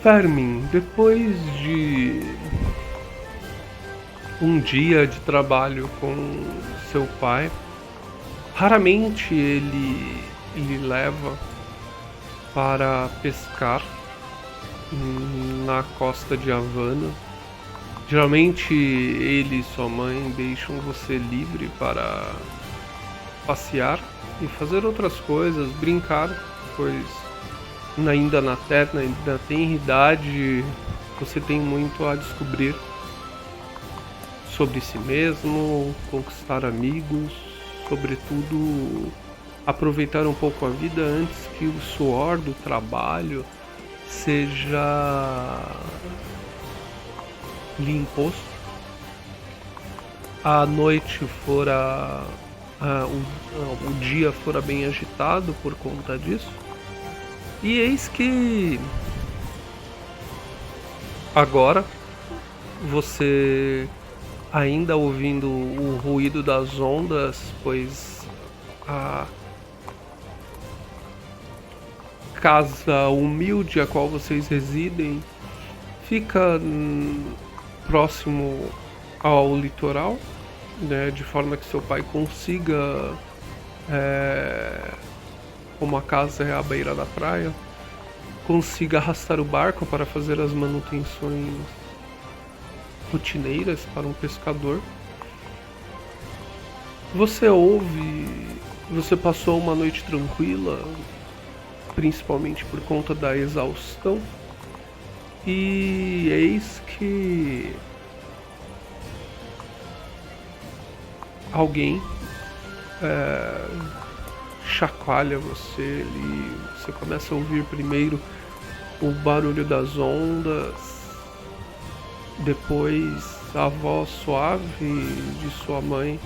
Fermin, depois de um dia de trabalho com seu pai, raramente ele lhe leva para pescar na costa de Havana. Geralmente ele e sua mãe deixam você livre para passear e fazer outras coisas, brincar, pois ainda tem idade, você tem muito a descobrir sobre si mesmo, conquistar amigos, sobretudo aproveitar um pouco a vida antes que o suor do trabalho seja lhe imposto. A noite fora, o dia fora bem agitado por conta disso. E eis que agora você ainda ouvindo o ruído das ondas, pois a casa humilde a qual vocês residem fica próximo ao litoral, né, de forma que seu pai consiga, como a casa é à beira da praia, consiga arrastar o barco para fazer as manutenções rotineiras para um pescador. Você passou uma noite tranquila, principalmente por conta da exaustão, e eis que alguém chacoalha você ali. Você começa a ouvir primeiro o barulho das ondas, depois a voz suave de sua mãe.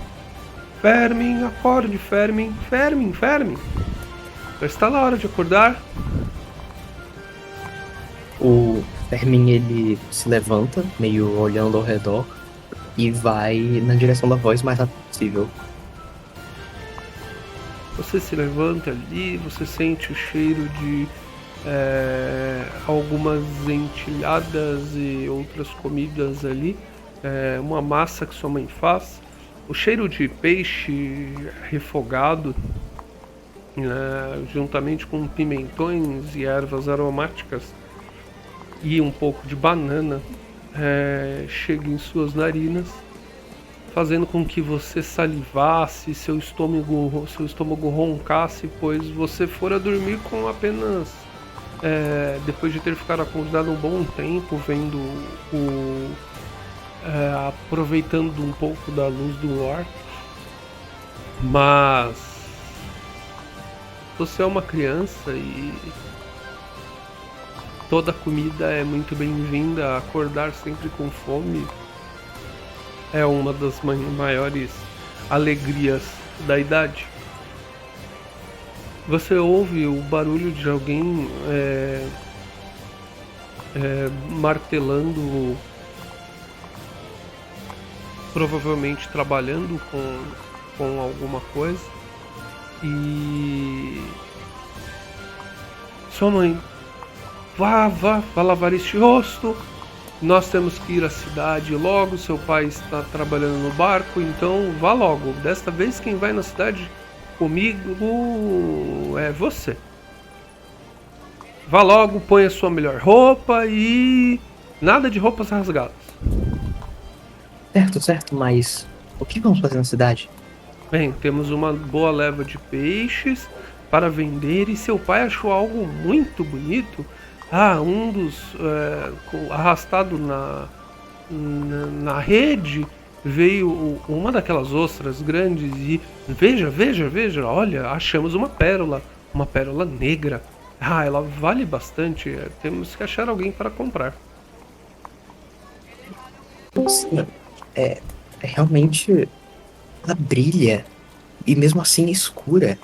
Fermin, acorde, Fermin, Fermin, Fermin. Já está na hora de acordar. O Fermin, ele se levanta, meio olhando ao redor, e vai na direção da voz mais rápido possível. Você se levanta ali, você sente o cheiro de algumas entilhadas e outras comidas ali, uma massa que sua mãe faz, o cheiro de peixe refogado, juntamente com pimentões e ervas aromáticas e um pouco de banana, chega em suas narinas, fazendo com que você salivasse, seu estômago roncasse, pois você fora dormir com apenas, depois de ter ficado acordado um bom tempo, vendo aproveitando um pouco da luz do luar. Mas você é uma criança e toda comida é muito bem-vinda. Acordar sempre com fome é uma das maiores alegrias da idade. Você ouve o barulho de alguém martelando, provavelmente trabalhando com alguma coisa. E sua mãe, vá lavar este rosto. Nós temos que ir à cidade logo. Seu pai está trabalhando no barco, então vá logo. Desta vez quem vai na cidade comigo é você. Vá logo, põe a sua melhor roupa e nada de roupas rasgadas. Certo, mas o que vamos fazer na cidade? Bem, temos uma boa leva de peixes para vender e seu pai achou algo muito bonito. Um dos arrastado na rede veio uma daquelas ostras grandes e veja, olha, achamos uma pérola negra. Ela vale bastante. Temos que achar alguém para comprar. Sim, realmente ela brilha e mesmo assim é escura.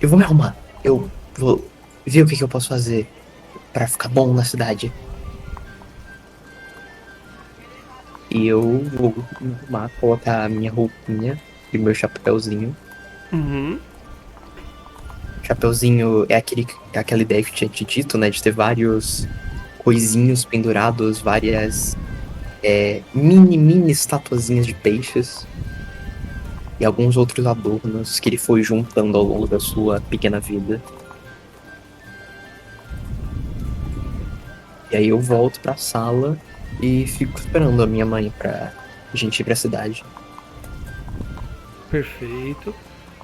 Eu vou me arrumar. Eu vou ver o que eu posso fazer pra ficar bom na cidade. E eu vou me arrumar, colocar a minha roupinha e meu chapéuzinho. Uhum. Chapeuzinho é aquela ideia que eu tinha te dito, né? De ter vários coisinhos pendurados, várias mini estatuazinhas de peixes e alguns outros adornos que ele foi juntando ao longo da sua pequena vida. E aí eu volto pra sala e fico esperando a minha mãe pra gente ir pra cidade. Perfeito.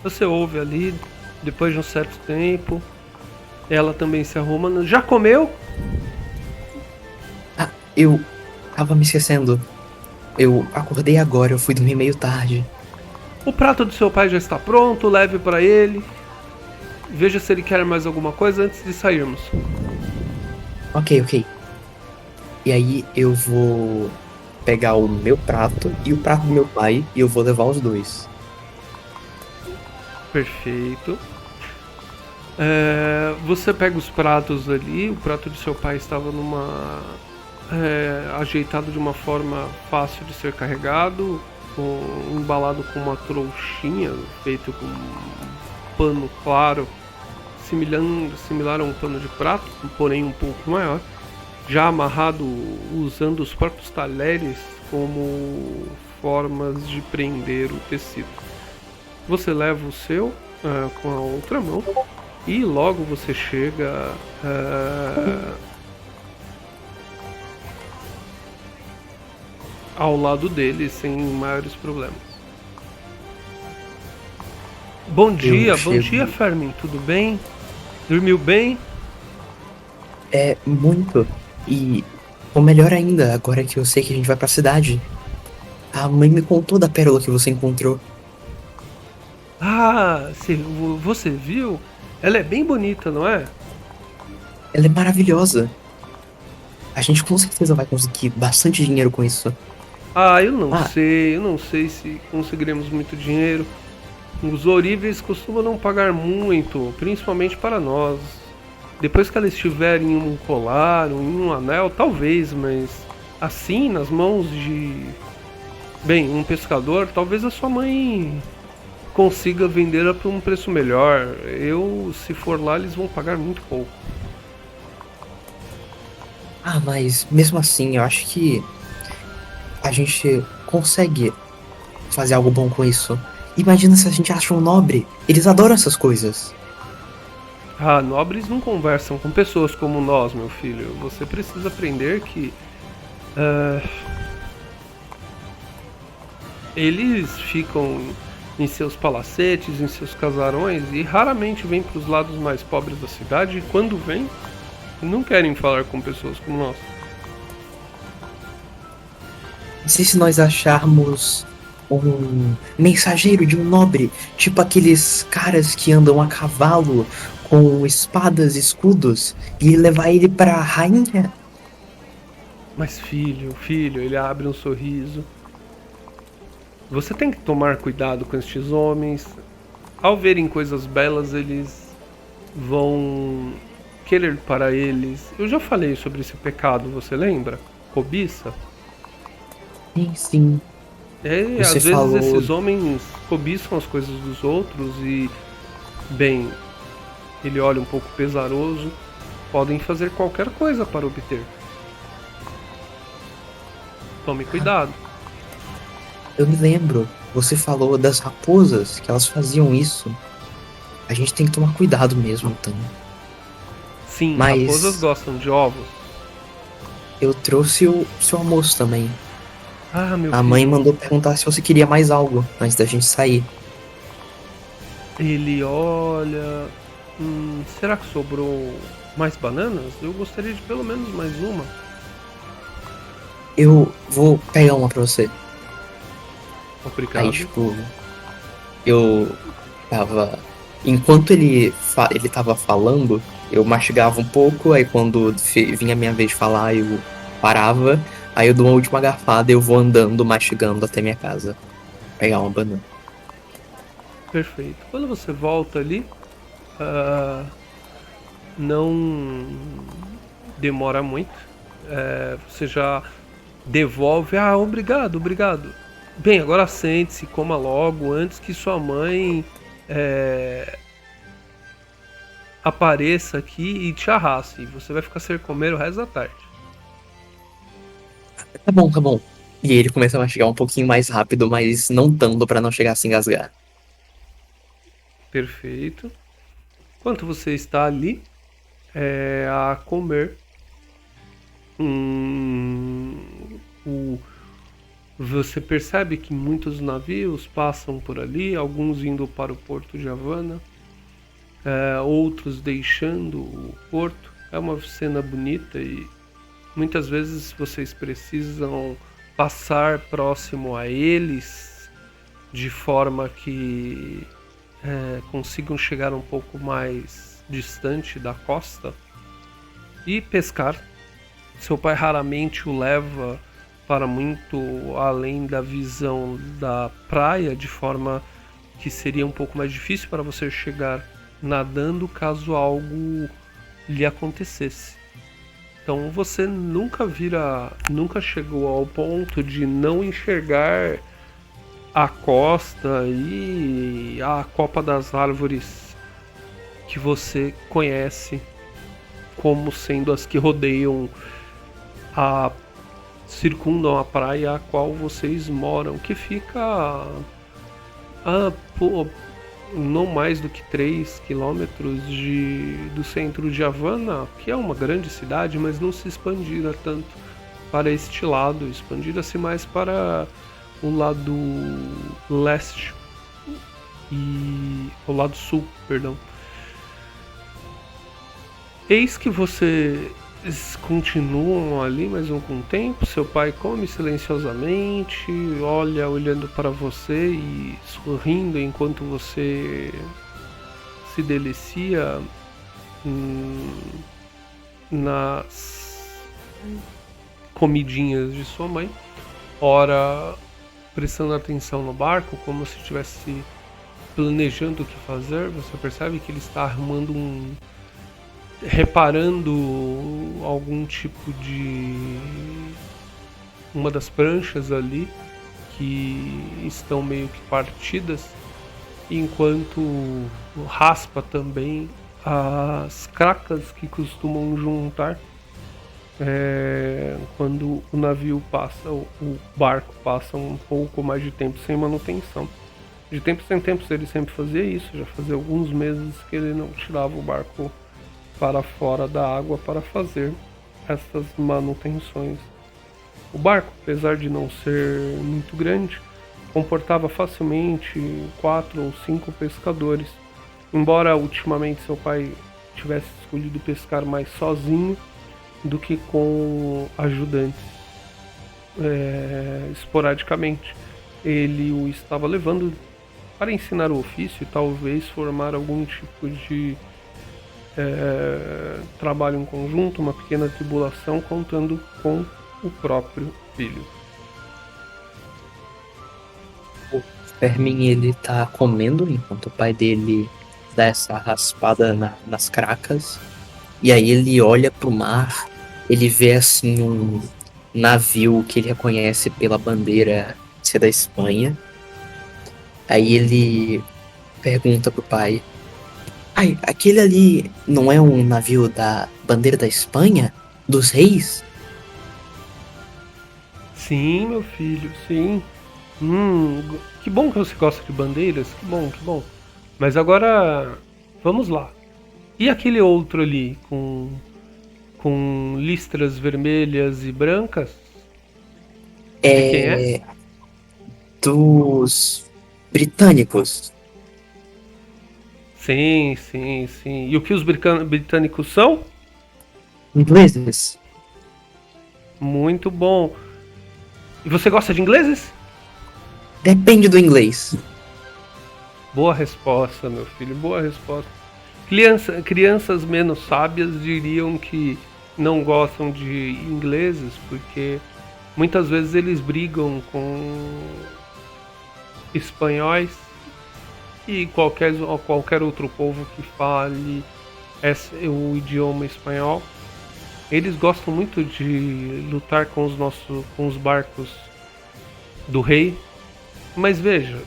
Você ouve ali, depois de um certo tempo, ela também se arruma. Já comeu? Ah, eu tava me esquecendo. Eu acordei agora, eu fui dormir meio tarde. O prato do seu pai já está pronto, leve para ele. Veja se ele quer mais alguma coisa antes de sairmos. Ok. E aí eu vou pegar o meu prato e o prato do meu pai e eu vou levar os dois. Perfeito. Você pega os pratos ali. O prato do seu pai estava ajeitado de uma forma fácil de ser carregado, embalado com uma trouxinha feito com um pano claro, similar a um pano de prato, porém um pouco maior, já amarrado usando os próprios talheres como formas de prender o tecido. Você leva o seu com a outra mão e logo você chega ao lado dele sem maiores problemas. Bom dia, Fermin, tudo bem? Dormiu bem? Muito. E o melhor ainda, agora que eu sei que a gente vai pra cidade. A mãe me contou da pérola que você encontrou. Ah, você viu? Ela é bem bonita, não é? Ela é maravilhosa. A gente com certeza vai conseguir bastante dinheiro com isso. Eu não sei se conseguiremos muito dinheiro. Os Oríveis costumam não pagar muito, principalmente para nós. Depois que ela estiver em um colar ou em um anel, talvez, mas assim, nas mãos de um pescador, talvez a sua mãe consiga vendê-la por um preço melhor. Se for lá, eles vão pagar muito pouco. Mas mesmo assim, eu acho que a gente consegue fazer algo bom com isso. Imagina se a gente acha um nobre. Eles adoram essas coisas. Nobres não conversam com pessoas como nós, meu filho. Você precisa aprender que eles ficam em seus palacetes, em seus casarões e raramente vêm para os lados mais pobres da cidade. E quando vêm, não querem falar com pessoas como nós. E se nós acharmos um mensageiro de um nobre, tipo aqueles caras que andam a cavalo com espadas e escudos, e levar ele pra rainha? Mas filho, ele abre um sorriso. Você tem que tomar cuidado com estes homens. Ao verem coisas belas, eles vão querer para eles. Eu já falei sobre esse pecado, você lembra? Cobiça? Sim. Você Às vezes falou... esses homens cobiçam as coisas dos outros e, ele olha um pouco pesaroso, podem fazer qualquer coisa para obter. Tome cuidado. Eu me lembro, você falou das raposas, que elas faziam isso. A gente tem que tomar cuidado mesmo, então. Sim, Mas raposas gostam de ovos. eu trouxe o seu almoço também. Meu A mãe filho. mandou perguntar se você queria mais algo antes da gente sair. Ele olha... será que sobrou mais bananas? Eu gostaria de pelo menos mais uma. Eu vou pegar uma pra você. Obrigado. Aí, tipo, eu tava... Enquanto ele tava falando, eu mastigava um pouco, aí quando vinha a minha vez de falar, eu parava, aí eu dou uma última garfada e eu vou andando, mastigando até minha casa. Pegar uma banana. Perfeito. Quando você volta ali, não demora muito. Você já devolve. Obrigado. Bem, agora sente-se, coma logo, antes que sua mãe apareça aqui e te arraste. E você vai ficar sem comer o resto da tarde. Tá bom, tá bom. E ele começa a mastigar um pouquinho mais rápido, mas não tanto pra não chegar a se engasgar. Perfeito. Enquanto você está ali a comer, o você percebe que muitos navios passam por ali, alguns indo para o porto de Havana, outros deixando o porto. É uma cena bonita e muitas vezes vocês precisam passar próximo a eles de forma que consigam chegar um pouco mais distante da costa e pescar. Seu pai raramente o leva para muito além da visão da praia, de forma que seria um pouco mais difícil para você chegar nadando caso algo lhe acontecesse. Então você nunca chegou ao ponto de não enxergar a costa e a copa das árvores que você conhece como sendo as que rodeiam circundam a praia a qual vocês moram, que fica não mais do que 3 quilômetros do centro de Havana, que é uma grande cidade, mas não se expandira tanto para este lado, expandira-se mais para o lado leste e o lado sul, perdão. Eis que vocês continuam ali mais algum tempo. Seu pai come silenciosamente, olha olhando para você e sorrindo enquanto você se delicia nas comidinhas de sua mãe. Ora, prestando atenção no barco, como se estivesse planejando o que fazer. Você percebe que ele está reparando algum tipo de uma das pranchas ali que estão meio que partidas, enquanto raspa também as cracas que costumam juntar quando o navio passa, o barco passa um pouco mais de tempo sem manutenção. De tempos em tempos ele sempre fazia isso, já fazia alguns meses que ele não tirava o barco para fora da água para fazer essas manutenções. O barco, apesar de não ser muito grande, comportava facilmente 4 ou 5 pescadores. Embora ultimamente seu pai tivesse escolhido pescar mais sozinho do que com ajudantes. Esporadicamente ele o estava levando para ensinar o ofício e talvez formar algum tipo de trabalho em conjunto, uma pequena tribulação, contando com o próprio filho. O Fermin, ele tá comendo enquanto o pai dele dá essa raspada nas cracas. E aí ele olha pro mar, ele vê assim um navio que ele reconhece pela bandeira ser da Espanha. Aí ele pergunta pro pai: ai, aquele ali não é um navio da bandeira da Espanha? Dos reis? Sim, meu filho, sim. Que bom que você gosta de bandeiras, que bom, que bom. Mas agora, vamos lá. E aquele outro ali, com listras vermelhas e brancas? De quem é? Dos britânicos. Sim, sim, sim. E o que os britânicos são? Ingleses. Muito bom. E você gosta de ingleses? Depende do inglês. Boa resposta, meu filho, boa resposta. Crianças menos sábias diriam que não gostam de ingleses porque muitas vezes eles brigam com espanhóis e qualquer outro povo que fale o idioma espanhol. Eles gostam muito de lutar com os barcos do rei. Mas veja,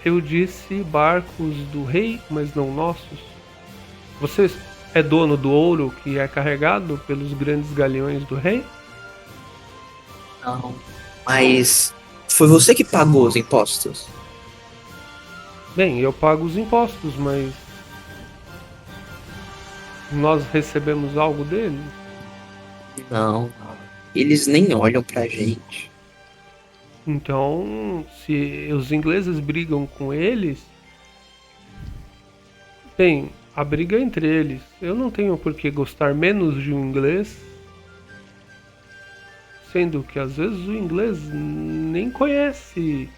eu disse barcos do rei, mas não nossos. Você é dono do ouro que é carregado pelos grandes galeões do rei? Não. Mas foi você que pagou os impostos? Bem, eu pago os impostos, mas nós recebemos algo deles? Não. Eles nem olham pra gente. Então, se os ingleses brigam com eles, bem, a briga é entre eles. Eu não tenho por que gostar menos de um inglês, sendo que às vezes o inglês nem conhece,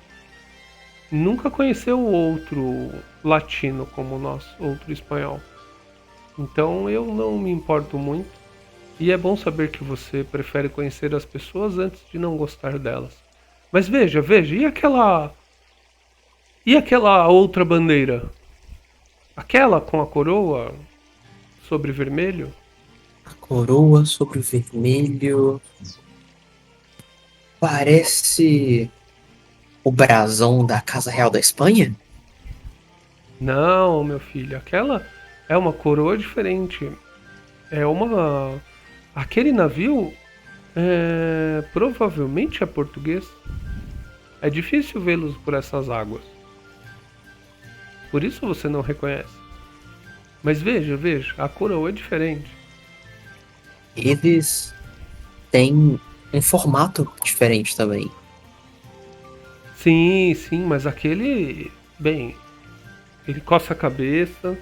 nunca conheceu o outro latino como nós, outro espanhol. Então eu não me importo muito. E é bom saber que você prefere conhecer as pessoas antes de não gostar delas. Mas veja, veja, e aquela. E aquela outra bandeira? Aquela com a coroa sobre vermelho? A coroa sobre o vermelho parece o brasão da Casa Real da Espanha? Não, meu filho, aquela é uma coroa diferente. É uma. Aquele navio provavelmente é português. É difícil vê-los por essas águas. Por isso você não reconhece. Mas veja, veja, a coroa é diferente. Eles têm um formato diferente também. Sim, sim, mas aquele. Bem, ele coça a cabeça.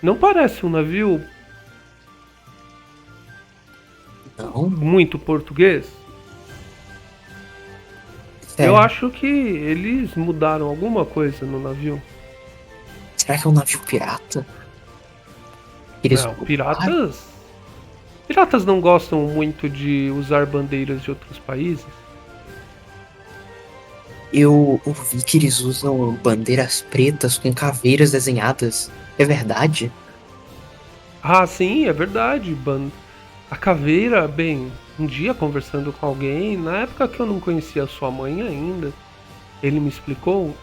Não parece um navio Não? muito português. Eu Sério. acho que eles mudaram alguma coisa no navio. Será que é um navio pirata? Eles Não, roubaram? piratas. Piratas não gostam muito de usar bandeiras de outros países. Eu ouvi que eles usam bandeiras pretas com caveiras desenhadas. É verdade? Ah, sim, é verdade. A caveira, bem, um dia conversando com alguém, na época que eu não conhecia sua mãe ainda, ele me explicou,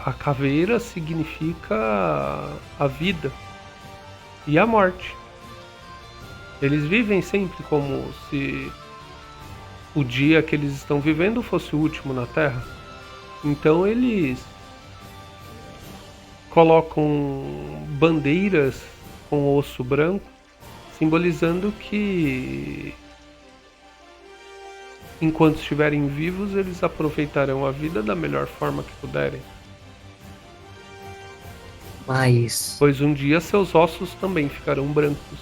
a caveira significa a vida e a morte. Eles vivem sempre como se o dia que eles estão vivendo fosse o último na Terra. Então eles colocam bandeiras com osso branco, simbolizando que enquanto estiverem vivos, eles aproveitarão a vida da melhor forma que puderem, Mas pois um dia seus ossos também ficarão brancos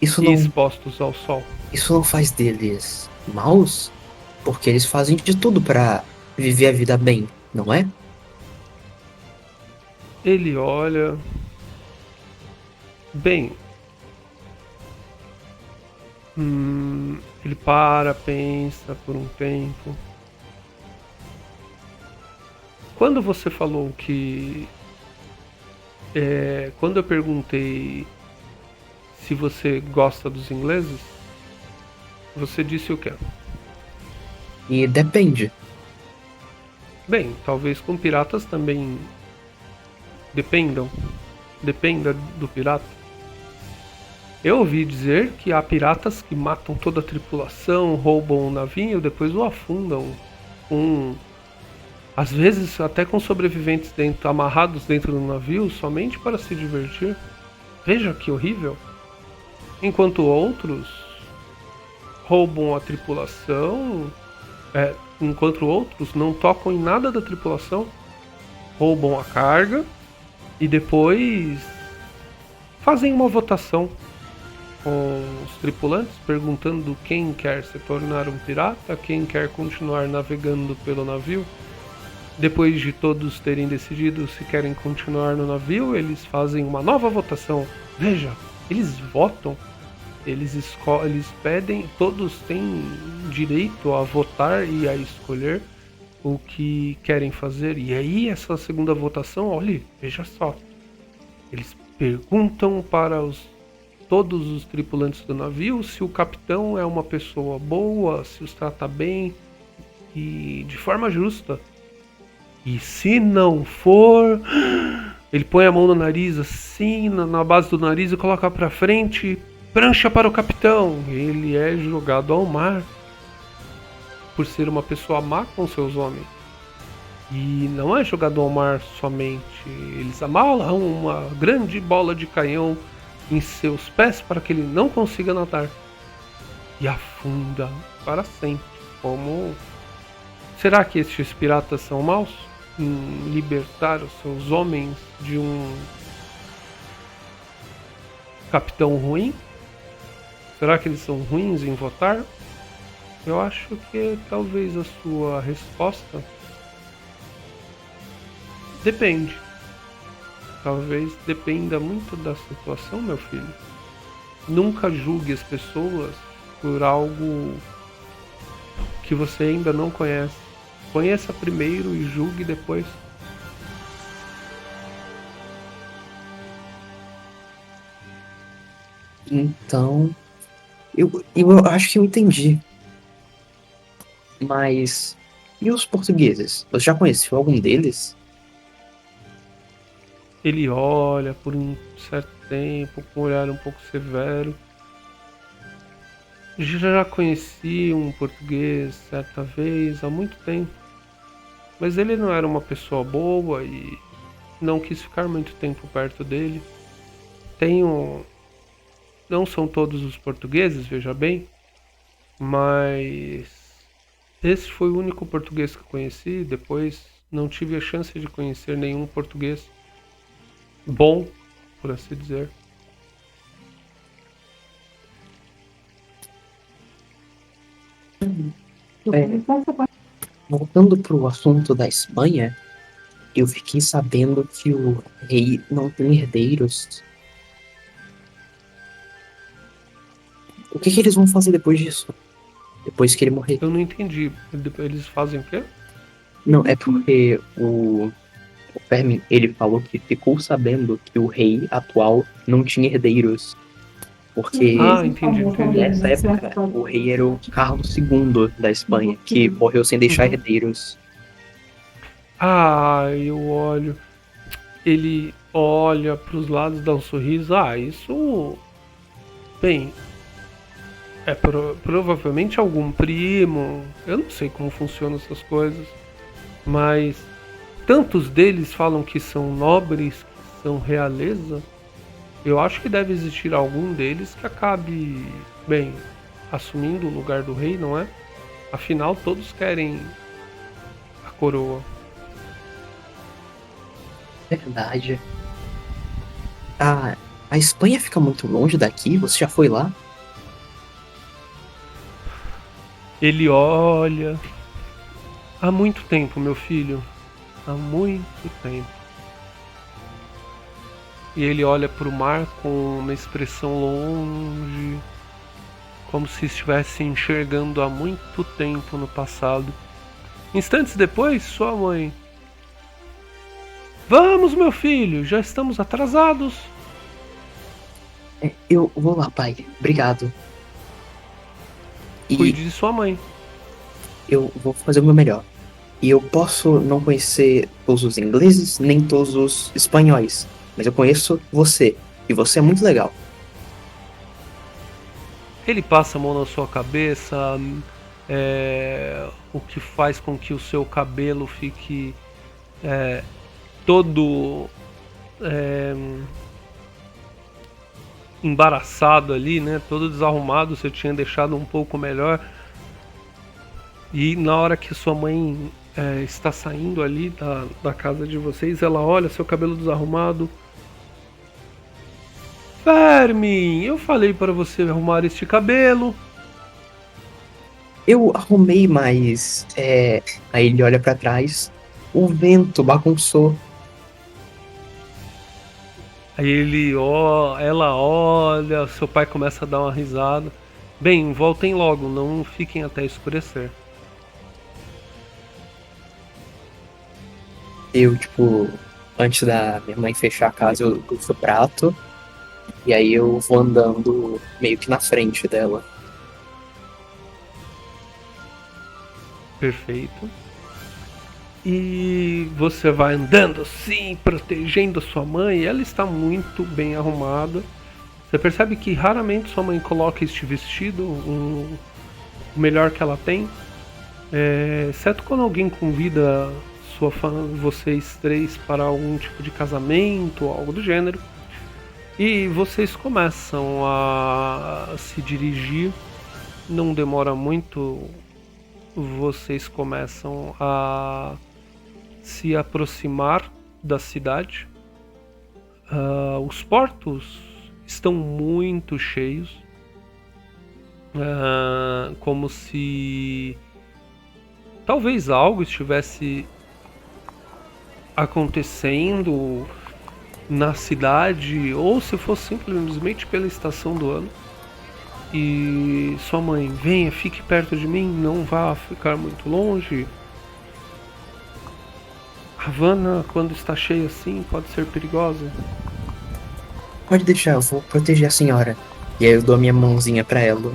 isso e não, expostos ao sol. isso não faz deles maus? Porque eles fazem de tudo pra viver a vida bem, não é? Ele olha. Bem, ele para, pensa por um tempo. Quando você falou que. Quando eu perguntei se você gosta dos ingleses, você disse o quê? E depende. Bem, talvez com piratas também dependam. Dependa do pirata. Eu ouvi dizer que há piratas que matam toda a tripulação, roubam o navio, depois o afundam. Com, às vezes até com sobreviventes amarrados dentro do navio somente para se divertir. Veja que horrível. Enquanto outros roubam a tripulação, enquanto outros não tocam em nada da tripulação, roubam a carga e depois fazem uma votação com os tripulantes, perguntando quem quer se tornar um pirata, quem quer continuar navegando pelo navio. Depois de todos terem decidido se querem continuar no navio, eles fazem uma nova votação. Veja, eles votam, eles pedem, todos têm direito a votar e a escolher o que querem fazer. E aí essa segunda votação, olhe, veja só, eles perguntam para todos os tripulantes do navio se o capitão é uma pessoa boa, se os trata bem e de forma justa. E se não for, Ele põe a mão no nariz, assim, na base do nariz e coloca pra frente. Prancha para o capitão. Ele é jogado ao mar por ser uma pessoa má com seus homens. E não é jogado ao mar somente. Eles amarram uma grande bola de canhão em seus pés para que ele não consiga nadar. E afunda para sempre. Como... Será que estes piratas são maus em libertar os seus homens de um capitão ruim? Será que eles são ruins em votar? Eu acho que talvez a sua resposta depende. Talvez dependa muito da situação, meu filho. Nunca julgue as pessoas por algo que você ainda não conhece. Conheça primeiro e julgue depois. Então, eu acho que eu entendi. Mas, e os portugueses? Você já conheceu algum deles? Ele olha por um certo tempo, com um olhar um pouco severo. Já conheci um português certa vez, há muito tempo. Mas ele não era uma pessoa boa e não quis ficar muito tempo perto dele. Tenho. Não são todos os portugueses, veja bem, mas esse foi o único português que eu conheci. Depois não tive a chance de conhecer nenhum português bom, por assim dizer. É, voltando pro assunto da Espanha, eu fiquei sabendo que o rei não tem herdeiros. O que eles vão fazer depois disso? Depois que ele morrer? Eu não entendi. Eles fazem o quê? Não, é porque o Fermi, ele falou que ficou sabendo que o rei atual não tinha herdeiros. Porque Ah, entendi. nessa época o rei era o Carlos II da Espanha, que morreu sem deixar herdeiros. Ah, eu olho. Ele olha para os lados, dá um sorriso. Ah, isso. Bem, é provavelmente algum primo. Eu não sei como funcionam essas coisas. Mas tantos deles falam que são nobres, que são realeza. Eu acho que deve existir algum deles que acabe, bem, assumindo o lugar do rei, não é? Afinal, todos querem a coroa. Verdade. A Espanha fica muito longe daqui? Você já foi lá? Ele olha. Há muito tempo, meu filho. Há muito tempo. E ele olha para o mar com uma expressão longe, como se estivesse enxergando há muito tempo no passado. Instantes depois, sua mãe. Vamos, meu filho, já estamos atrasados. Eu vou lá, pai. Obrigado. E Cuide de sua mãe. eu vou fazer o meu melhor. E eu posso não conhecer todos os ingleses, nem todos os espanhóis. Mas eu conheço você. E você é muito legal. Ele passa a mão na sua cabeça, o que faz com que o seu cabelo fique todo embaraçado ali, né? Todo desarrumado. Você tinha deixado um pouco melhor. E na hora que sua mãe está saindo ali da casa de vocês, ela olha seu cabelo desarrumado. Fermin, eu falei para você arrumar este cabelo. Eu arrumei, mas. Aí ele olha pra trás. O vento bagunçou. Aí ela olha, seu pai começa a dar uma risada. Bem, voltem logo, não fiquem até escurecer. Eu, tipo, antes da minha mãe fechar a casa, eu uso o prato. E aí eu vou andando meio que na frente dela. Perfeito. E você vai andando assim, protegendo a sua mãe. Ela está muito bem arrumada. Você percebe que raramente sua mãe coloca este vestido, o melhor que ela tem. Exceto quando alguém convida vocês três para algum tipo de casamento ou algo do gênero. E vocês começam a se dirigir. Não demora muito. Vocês começam a se aproximar da cidade. Os portos estão muito cheios. Como se talvez algo estivesse acontecendo na cidade, ou se fosse simplesmente pela estação do ano. E sua mãe, venha, fique perto de mim, não vá ficar muito longe. Havana, quando está cheia assim, pode ser perigosa. Pode deixar, eu vou proteger a senhora. E aí eu dou a minha mãozinha pra ela.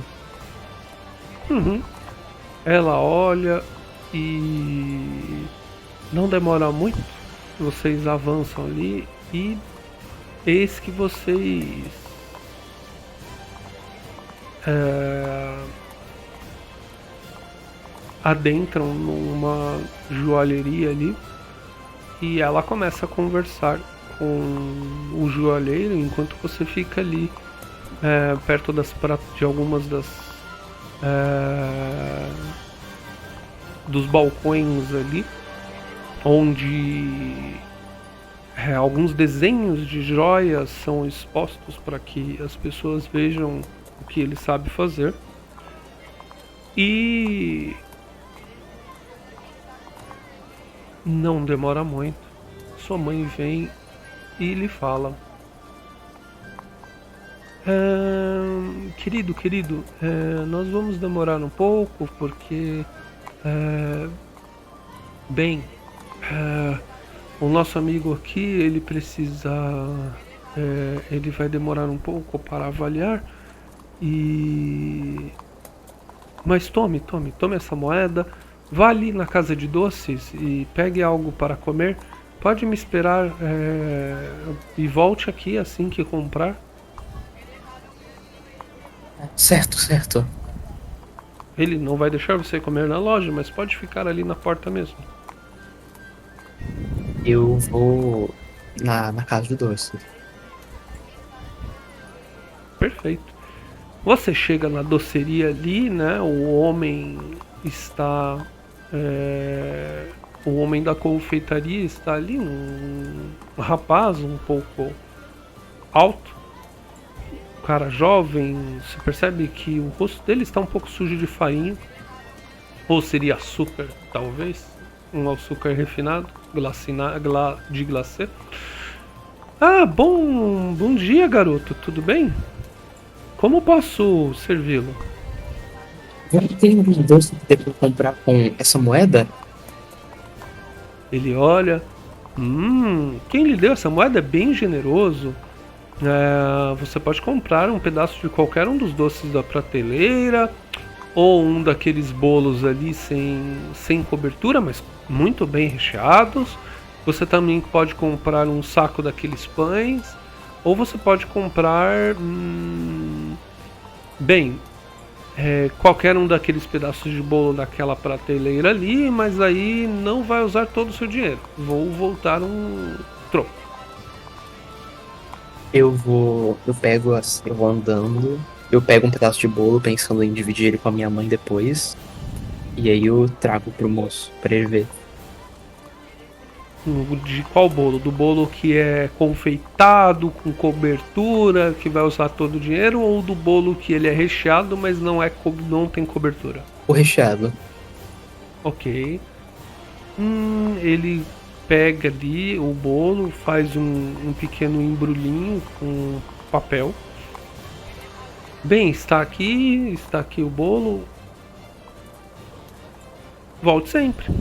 Uhum. Ela olha e não demora muito. Vocês avançam ali e eis que vocês adentram numa joalheria ali e ela começa a conversar com o joalheiro enquanto você fica ali perto de algumas dos balcões ali, onde alguns desenhos de joias são expostos para que as pessoas vejam o que ele sabe fazer. E não demora muito. Sua mãe vem e lhe fala: querido, nós vamos demorar um pouco porque o nosso amigo aqui, ele precisa ele vai demorar um pouco para avaliar. Mas tome essa moeda, vá ali na casa de doces e pegue algo para comer. Pode me esperar e volte aqui assim que comprar. Certo. Ele não vai deixar você comer na loja, mas pode ficar ali na porta mesmo. Eu vou na casa de doces. Perfeito. Você chega na doceria ali, né? O homem está... o homem da confeitaria está ali, um rapaz um pouco alto, um cara jovem. Você percebe que o rosto dele está um pouco sujo de farinha, ou seria açúcar, talvez, um açúcar refinado, de glacê. Bom dia, garoto, tudo bem? Como posso servi-lo? Tem uns doces que dê pra comprar com essa moeda? Ele olha. Quem lhe deu essa moeda é bem generoso. Você pode comprar um pedaço de qualquer um dos doces da prateleira, ou um daqueles bolos ali sem cobertura, mas muito bem recheados. Você também pode comprar um saco daqueles pães, ou você pode comprar qualquer um daqueles pedaços de bolo daquela prateleira ali, mas aí não vai usar todo o seu dinheiro. Vou voltar um troco. Eu vou andando, eu pego um pedaço de bolo pensando em dividir ele com a minha mãe depois, e aí eu trago pro moço pra ele ver. De qual bolo? Do bolo que é confeitado, com cobertura, que vai usar todo o dinheiro, ou do bolo que ele é recheado, mas não tem cobertura? O recheado. Ok. Ele pega ali o bolo, faz um pequeno embrulhinho com papel. Bem, está aqui o bolo. Volte sempre.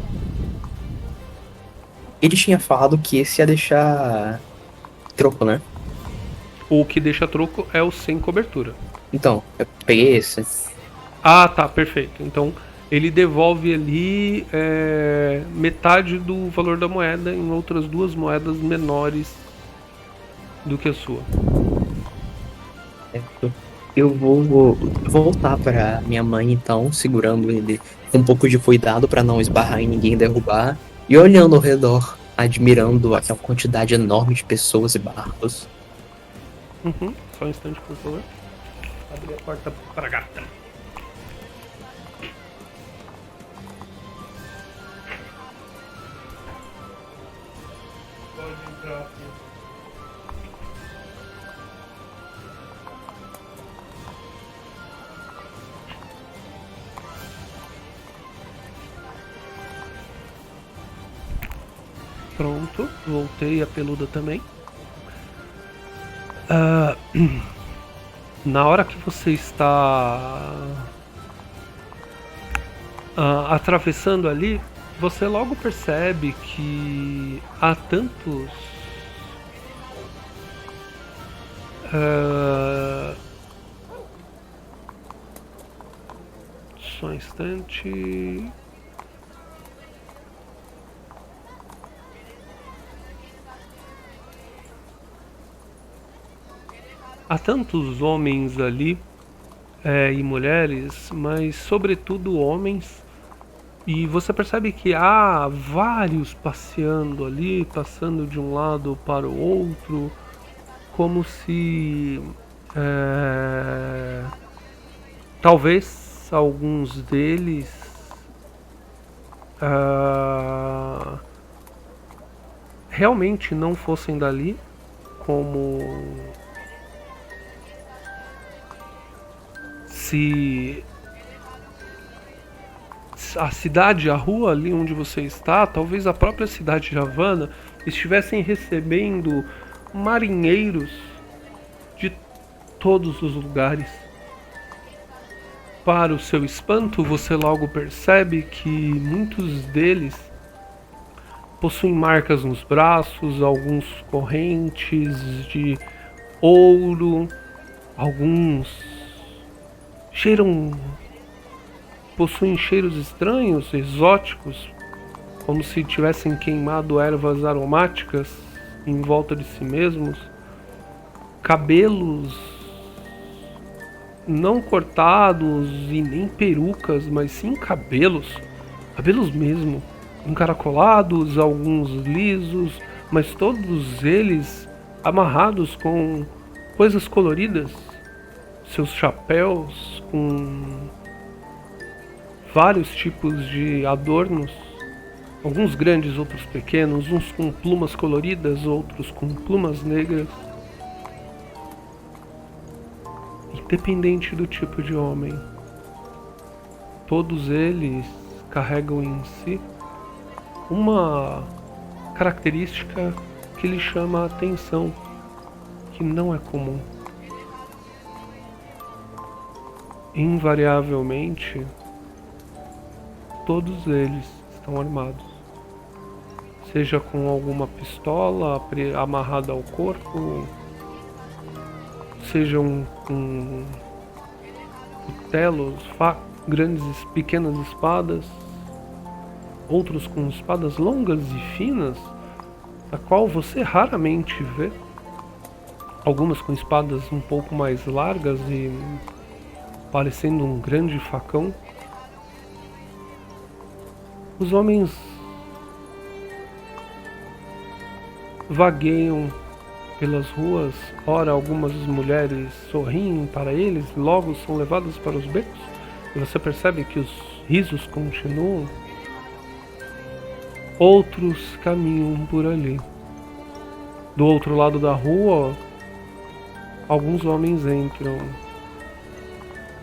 Ele tinha falado que esse ia deixar troco, né? O que deixa troco é o sem cobertura. Então, eu peguei esse. Ah, tá, perfeito. Então, ele devolve ali metade do valor da moeda em outras 2 moedas menores do que a sua. Certo. Eu vou voltar pra minha mãe, então, segurando ele com um pouco de cuidado pra não esbarrar em ninguém e derrubar, e olhando ao redor, admirando aquela quantidade enorme de pessoas e barcos. Só um instante, por favor. Abrir a porta para a gata. Pode entrar, filho. Pronto, voltei a peluda também. Na hora que você está atravessando ali, você logo percebe que há tantos só um instante. Há tantos homens ali e mulheres, mas sobretudo homens. E você percebe que há vários passeando ali, passando de um lado para o outro, como se talvez alguns deles realmente não fossem dali, como se a cidade, a rua ali onde você está, talvez a própria cidade de Havana, estivessem recebendo marinheiros de todos os lugares. Para o seu espanto, você logo percebe que muitos deles possuem marcas nos braços, alguns correntes de ouro, alguns possuem cheiros estranhos, exóticos, como se tivessem queimado ervas aromáticas em volta de si mesmos, cabelos não cortados e nem perucas, mas sim cabelos mesmo, encaracolados, alguns lisos, mas todos eles amarrados com coisas coloridas, seus chapéus com vários tipos de adornos, alguns grandes, outros pequenos, uns com plumas coloridas, outros com plumas negras. Independente do tipo de homem, todos eles carregam em si uma característica que lhe chama a atenção, que não é comum. Invariavelmente, todos eles estão armados, seja com alguma pistola amarrada ao corpo, sejam com cutelos, grandes, pequenas espadas, outros com espadas longas e finas, a qual você raramente vê, algumas com espadas um pouco mais largas e parecendo um grande facão. Os homens vagueiam pelas ruas, ora algumas mulheres sorriem para eles, logo são levadas para os becos, e você percebe que os risos continuam. Outros caminham por ali. Do outro lado da rua, alguns homens entram.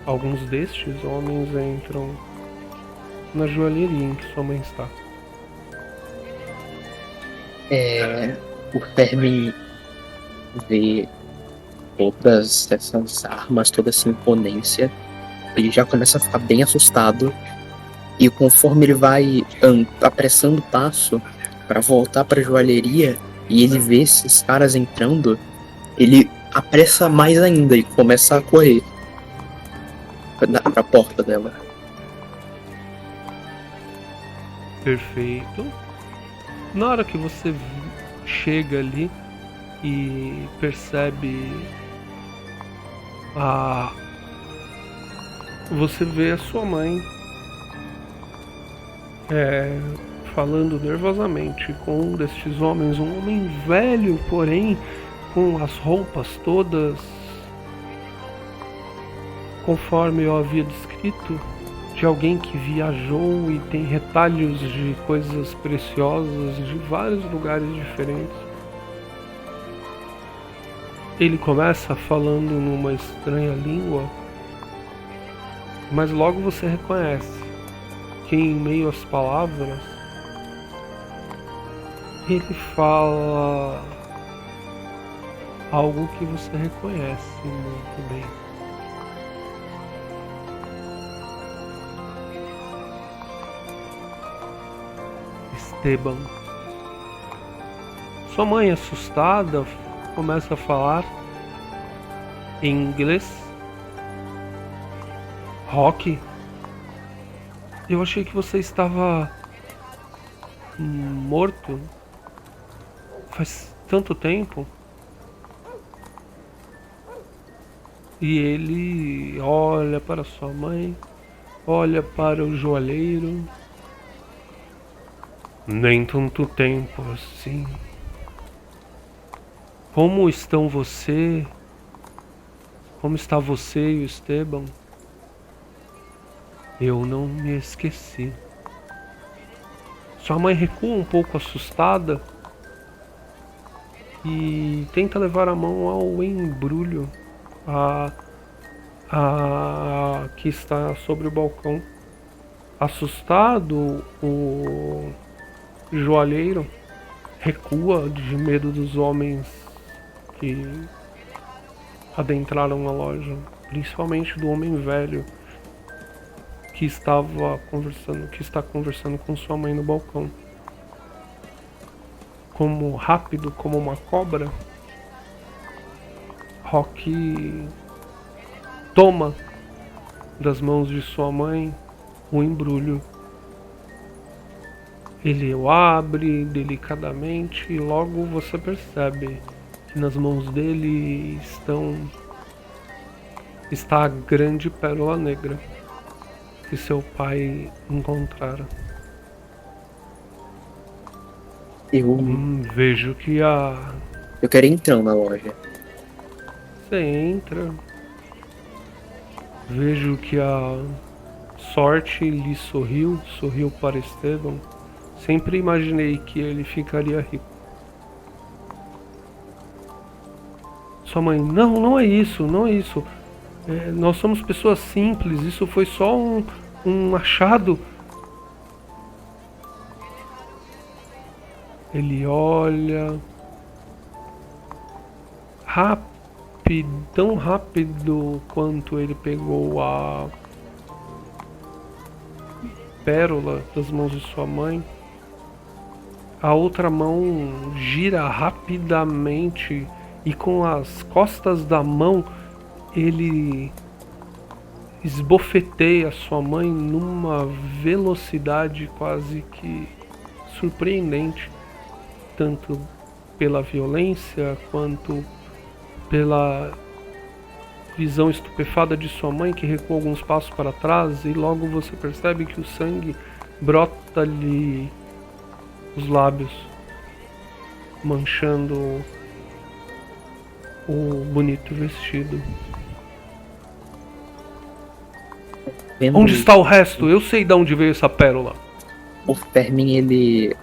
Alguns destes homens entram na joalheria em que sua mãe está. O Fermi vê todas essas armas, toda essa imponência, ele já começa a ficar bem assustado, e conforme ele vai apressando o passo para voltar para a joalheria e ele vê esses caras entrando, ele apressa mais ainda e começa a correr para a porta dela. Perfeito. Na hora que você chega ali e percebe a... Você vê a sua mãe falando nervosamente com um destes homens, um homem velho, porém com as roupas todas conforme eu havia descrito, de alguém que viajou e tem retalhos de coisas preciosas de vários lugares diferentes. Ele começa falando numa estranha língua, mas logo você reconhece que em meio às palavras ele fala algo que você reconhece muito bem. Esteban. Sua mãe, assustada, começa a falar em inglês. Rock, eu achei que você estava morto faz tanto tempo. E ele olha para sua mãe, olha para o joalheiro. Nem tanto tempo assim. Como estão você? Como está você e o Esteban? Eu não me esqueci. Sua mãe recua um pouco assustada e tenta levar a mão ao embrulho que está sobre o balcão. Assustado, o joalheiro recua de medo dos homens que adentraram a loja, principalmente do homem velho que está conversando com sua mãe no balcão. Como rápido como uma cobra, Rock toma das mãos de sua mãe o embrulho. Ele o abre delicadamente e logo você percebe que nas mãos dele está a grande pérola negra que seu pai encontrara. Vejo que Eu quero entrar na loja. Você entra. Vejo que a sorte lhe sorriu para Esteban. Sempre imaginei que ele ficaria rico. Sua mãe, não é isso, não é isso. Nós somos pessoas simples, isso foi só um achado. Ele olha tão rápido quanto ele pegou a pérola das mãos de sua mãe. A outra mão gira rapidamente e com as costas da mão ele esbofeteia sua mãe numa velocidade quase que surpreendente, tanto pela violência quanto pela visão estupefada de sua mãe, que recua alguns passos para trás, e logo você percebe que o sangue brota-lhe os lábios, manchando o bonito vestido. Onde está o resto? Eu sei de onde veio essa pérola. O Fermin, ele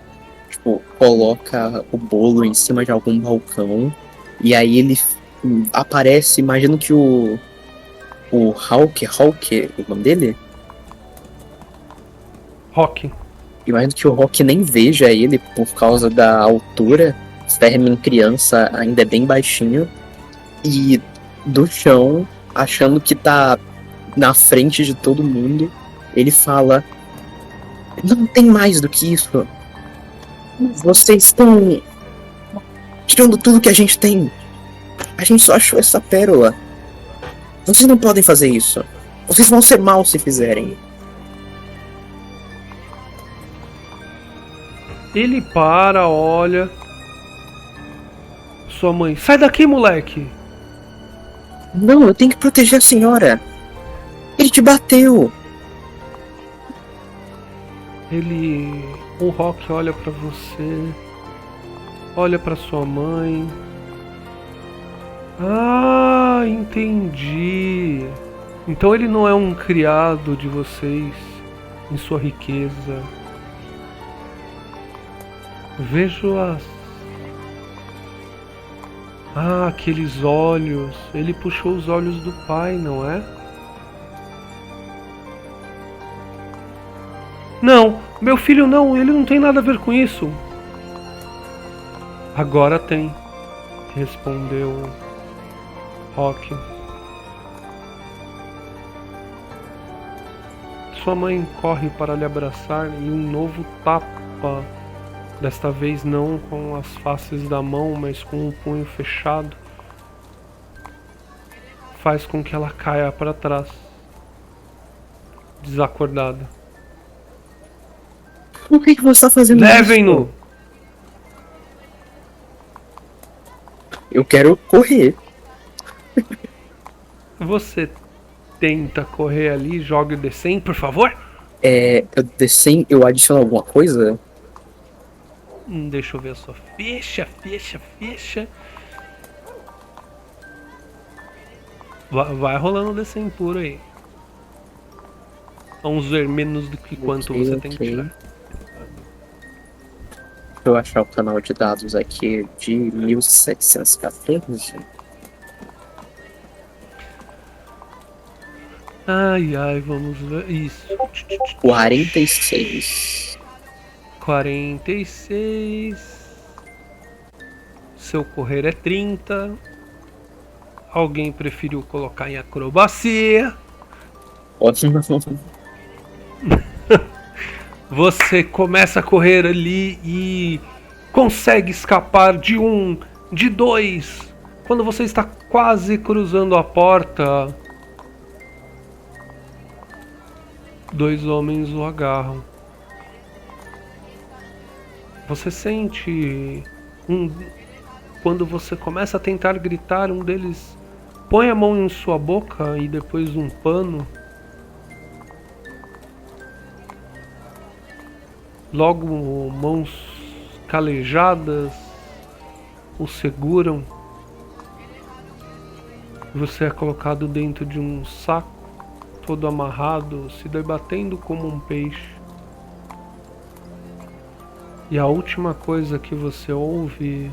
coloca o bolo em cima de algum balcão e aí ele aparece, imagino que o Hawk, o nome dele? Rock. Imagino que o Rock nem veja ele por causa da altura. Fermin, criança, ainda é bem baixinho. E do chão, achando que tá na frente de todo mundo, ele fala: não tem mais do que isso. Vocês estão tirando tudo que a gente tem. A gente só achou essa pérola. Vocês não podem fazer isso. Vocês vão ser mal se fizerem. Ele para, olha. Sua mãe, sai daqui, moleque! Não, eu tenho que proteger a senhora. Ele te bateu. O Rock olha pra você, olha pra sua mãe. Ah, entendi. Então ele não é um criado de vocês em sua riqueza. Vejo aqueles olhos. Ele puxou os olhos do pai, não é? Não, meu filho não, ele não tem nada a ver com isso. Agora tem, respondeu Rock. Sua mãe corre para lhe abraçar e um novo tapa, desta vez não com as faces da mão, mas com o punho fechado, faz com que ela caia para trás, desacordada. Por que você está fazendo isso? Levem-no! Eu quero correr. Você tenta correr ali, joga o D100, por favor? Eu D100, eu adiciono alguma coisa? Deixa eu ver a sua ficha. Vai rolando o D100 puro aí. Vamos ver menos do que quanto você tem que tirar. Deixa eu achar o canal de dados aqui de 1714. Ai, vamos ver. Isso. 46. 46. Seu correr é 30. Alguém preferiu colocar em acrobacia. Ótimo. Você começa a correr ali e consegue escapar de um, de dois. Quando você está quase cruzando a porta, dois homens o agarram. Você sente quando você começa a tentar gritar, um deles põe a mão em sua boca e depois um pano. Logo, mãos calejadas o seguram. Você é colocado dentro de um saco, todo amarrado, se debatendo como um peixe. E a última coisa que você ouve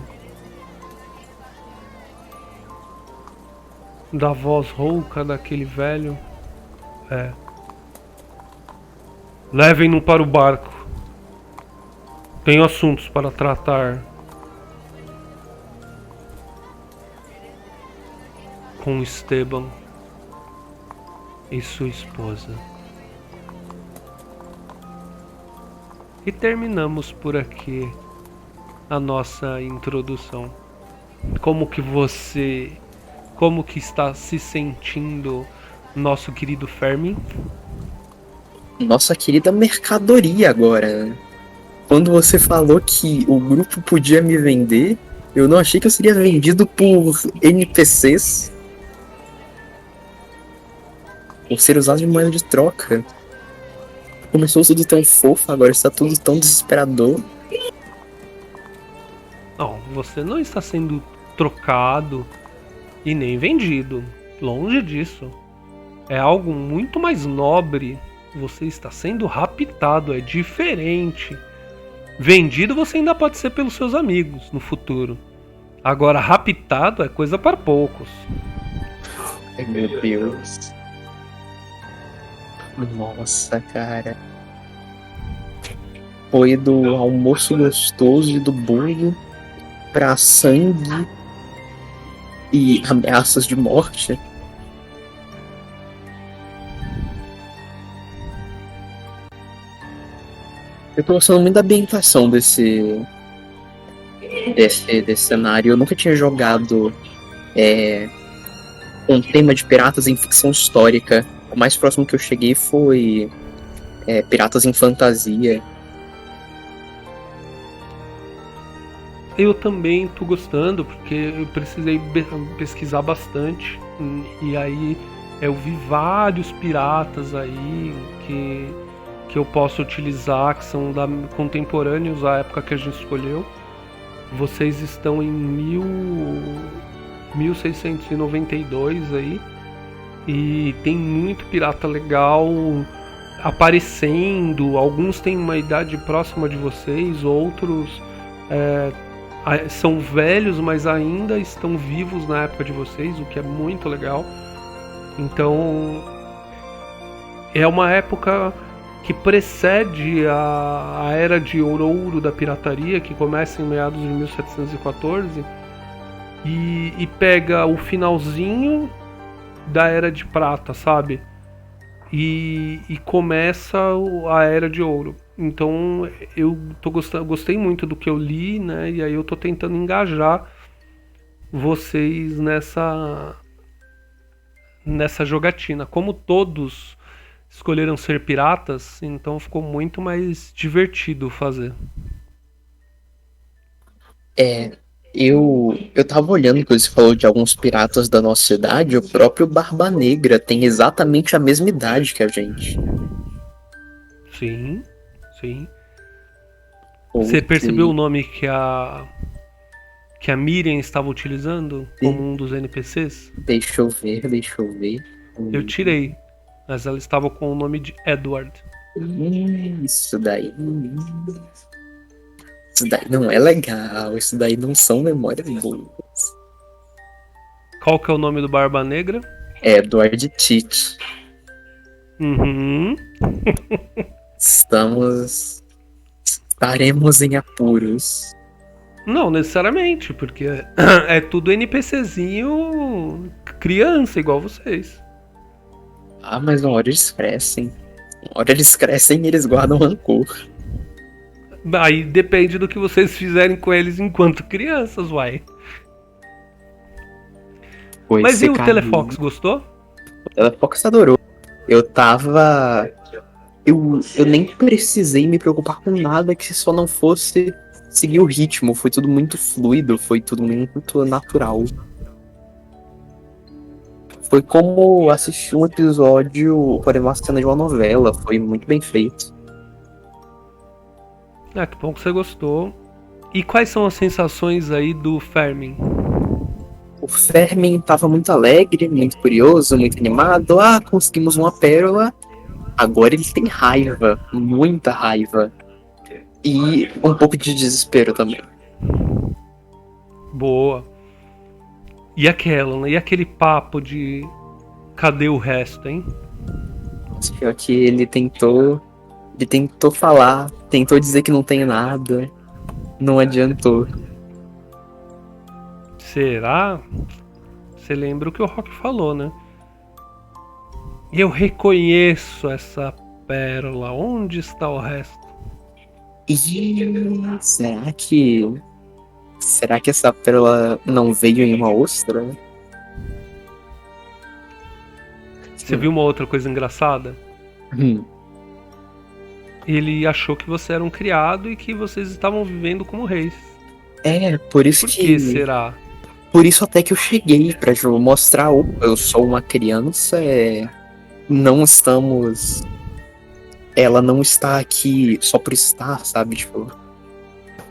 da voz rouca daquele velho é: levem-no para o barco. Tenho assuntos para tratar com Esteban e sua esposa. E terminamos por aqui a nossa introdução. Como que está se sentindo, nosso querido Fermin? Nossa querida mercadoria agora. Quando você falou que o grupo podia me vender, eu não achei que eu seria vendido por NPCs. Por ser usado de moeda de troca. Começou tudo tão fofo, agora está tudo tão desesperador. Não, você não está sendo trocado e nem vendido. Longe disso. É algo muito mais nobre. Você está sendo raptado, é diferente. Vendido você ainda pode ser pelos seus amigos no futuro. Agora, raptado é coisa para poucos. Ai, meu Deus. Nossa, cara. Foi do almoço gostoso e do bolo pra sangue e ameaças de morte. Eu tô gostando muito da ambientação desse cenário. Eu nunca tinha jogado um tema de piratas em ficção histórica. O mais próximo que eu cheguei foi Piratas em Fantasia. Eu também tô gostando, porque eu precisei pesquisar bastante. E aí eu vi vários piratas aí que eu posso utilizar, que são contemporâneos à época que a gente escolheu. Vocês estão em 1692 aí. E tem muito pirata legal aparecendo. Alguns têm uma idade próxima de vocês, outros são velhos, mas ainda estão vivos na época de vocês, o que é muito legal. Então é uma época que precede a era de ouro da pirataria, que começa em meados de 1714 e pega o finalzinho da era de prata, sabe? E começa a era de ouro. Então eu gostei muito do que eu li, né? E aí eu tô tentando engajar vocês nessa jogatina. Como todos escolheram ser piratas, então ficou muito mais divertido fazer. Eu tava olhando que você falou de alguns piratas da nossa cidade, o próprio Barba Negra tem exatamente a mesma idade que a gente. Sim, sim. Ou Você percebeu o nome que a Miriam estava utilizando como um dos NPCs? Deixa eu ver. Eu tirei, mas ela estava com o nome de Edward. Isso daí não é legal, isso daí não são memórias boas. Qual que é o nome do Barba Negra? Edward Teach. Uhum. Estaremos em apuros. Não necessariamente, porque é tudo NPCzinho criança, igual vocês. Ah, mas uma hora eles crescem. Uma hora eles crescem e eles guardam rancor. Aí depende do que vocês fizerem com eles enquanto crianças, uai. Mas e o Telefox, gostou? O Telefox adorou. Eu nem precisei me preocupar com nada que só não fosse seguir o ritmo. Foi tudo muito fluido, foi tudo muito natural. Foi como assistir um episódio, por exemplo, uma cena de uma novela. Foi muito bem feito. Ah, que bom que você gostou. E quais são as sensações aí do Fermin? O Fermin tava muito alegre, muito curioso, muito animado. Ah, conseguimos uma pérola. Agora ele tem raiva, muita raiva. E um pouco de desespero também. Boa. E aquele papo de cadê o resto, hein? Pior que ele tentou falar, tentou dizer que não tem nada, não adiantou. Será? Você lembra o que o Rock falou, né? Eu reconheço essa pérola. Onde está o resto? E será que essa pérola não veio em uma ostra? Você viu uma outra coisa engraçada? Ele achou que você era um criado e que vocês estavam vivendo como reis. Por isso Por que será? Por isso até que eu cheguei pra mostrar, eu sou uma criança, não estamos... Ela não está aqui só por estar, sabe? Tipo,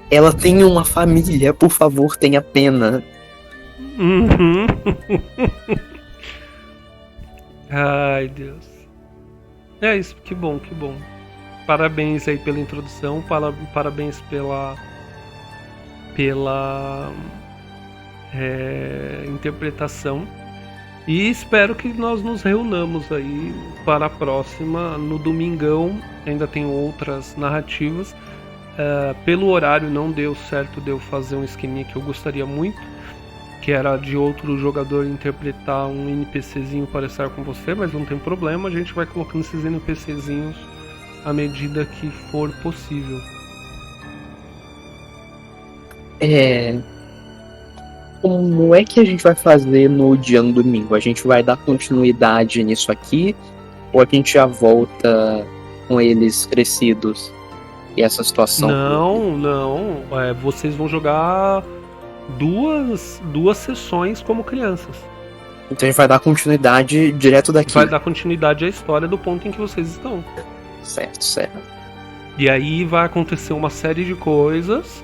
ela tem uma família, por favor, tenha pena. Uhum. Ai, Deus. É isso, que bom, que bom. Parabéns aí pela introdução, parabéns pela interpretação. E espero que nós nos reunamos aí para a próxima, no domingão. Ainda tem outras narrativas. Pelo horário não deu certo de eu fazer um esqueminha que eu gostaria muito, que era de outro jogador interpretar um NPCzinho para estar com você, mas não tem problema, a gente vai colocando esses NPCzinhos à medida que for possível. Como é que a gente vai fazer no dia no domingo? A gente vai dar continuidade nisso aqui? Ou a gente já volta com eles crescidos? E essa situação. Não. Vocês vão jogar duas sessões como crianças. Então a gente vai dar continuidade direto daqui. Vai dar continuidade à história do ponto em que vocês estão. Certo. E aí vai acontecer uma série de coisas.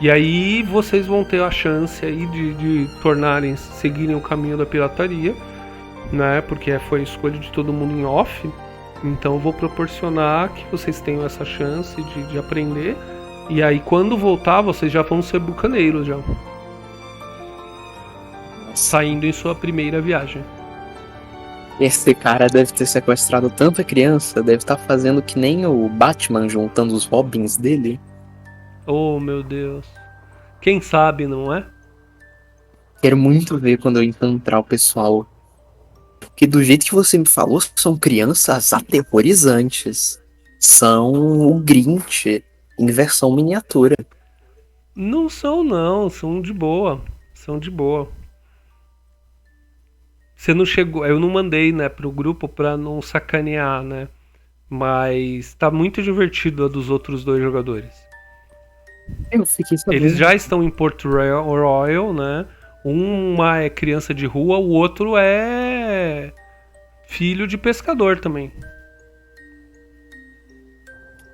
E aí vocês vão ter a chance aí de seguirem o caminho da pirataria, né? Porque foi a escolha de todo mundo em off. Então eu vou proporcionar que vocês tenham essa chance de aprender. E aí quando voltar, vocês já vão ser bucaneiros já. Saindo em sua primeira viagem. Esse cara deve ter sequestrado tanta criança, deve estar fazendo que nem o Batman juntando os Robins dele. Oh, meu Deus. Quem sabe, não é? Quero muito ver quando eu encontrar o pessoal. Porque do jeito que você me falou, são crianças aterrorizantes. São o Grinch em versão miniatura. Não são, não. São de boa. Você não chegou. Eu não mandei, né, pro grupo pra não sacanear, né? Mas tá muito divertido a dos outros dois jogadores. Eu fiquei sabendo. Eles já estão em Port Royal, né? Uma é criança de rua, o outro é filho de pescador também.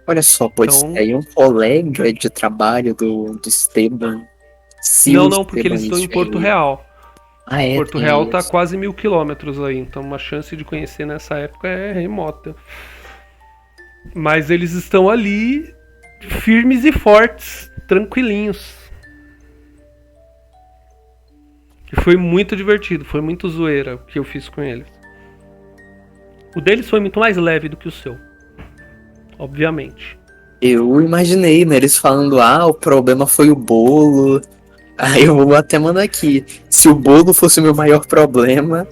Olha só, pode ser aí um colega de trabalho do Esteban. Não, porque eles estão em Porto Real. Porto Real tá quase 1000 quilômetros aí, então uma chance de conhecer nessa época é remota. Mas eles estão ali, firmes e fortes, tranquilinhos. Que foi muito divertido, foi muito zoeira o que eu fiz com eles. O deles foi muito mais leve do que o seu. Obviamente. Eu imaginei, né? Eles falando, o problema foi o bolo. Aí eu vou até mandar aqui. Se o bolo fosse o meu maior problema.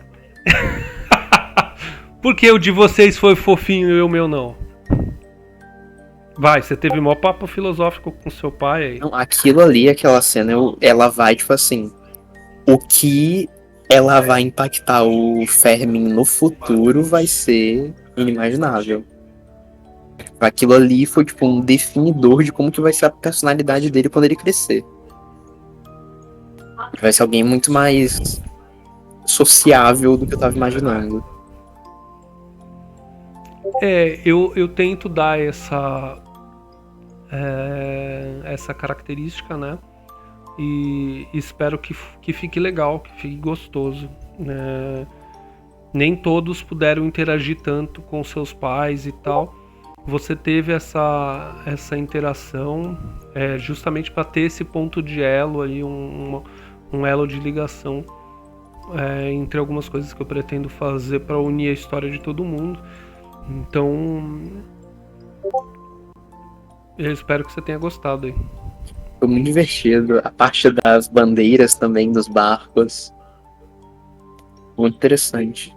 Porque o de vocês foi fofinho e o meu não? Vai, você teve maior papo filosófico com seu pai aí. Não, aquilo ali, aquela cena, ela vai, tipo assim. O que ela vai impactar o Fermin no futuro vai ser inimaginável. Aquilo ali foi, tipo, um definidor de como que vai ser a personalidade dele quando ele crescer. Vai ser alguém muito mais sociável do que eu tava imaginando. Eu tento dar essa característica, né? E espero que fique legal, que fique gostoso. Nem todos puderam interagir tanto com seus pais e tal. Você teve essa interação justamente para ter esse ponto de elo aí, um elo de ligação entre algumas coisas que eu pretendo fazer para unir a história de todo mundo. Então, eu espero que você tenha gostado aí. Foi muito divertido. A parte das bandeiras também, dos barcos. Muito interessante.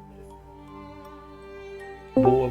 Boa.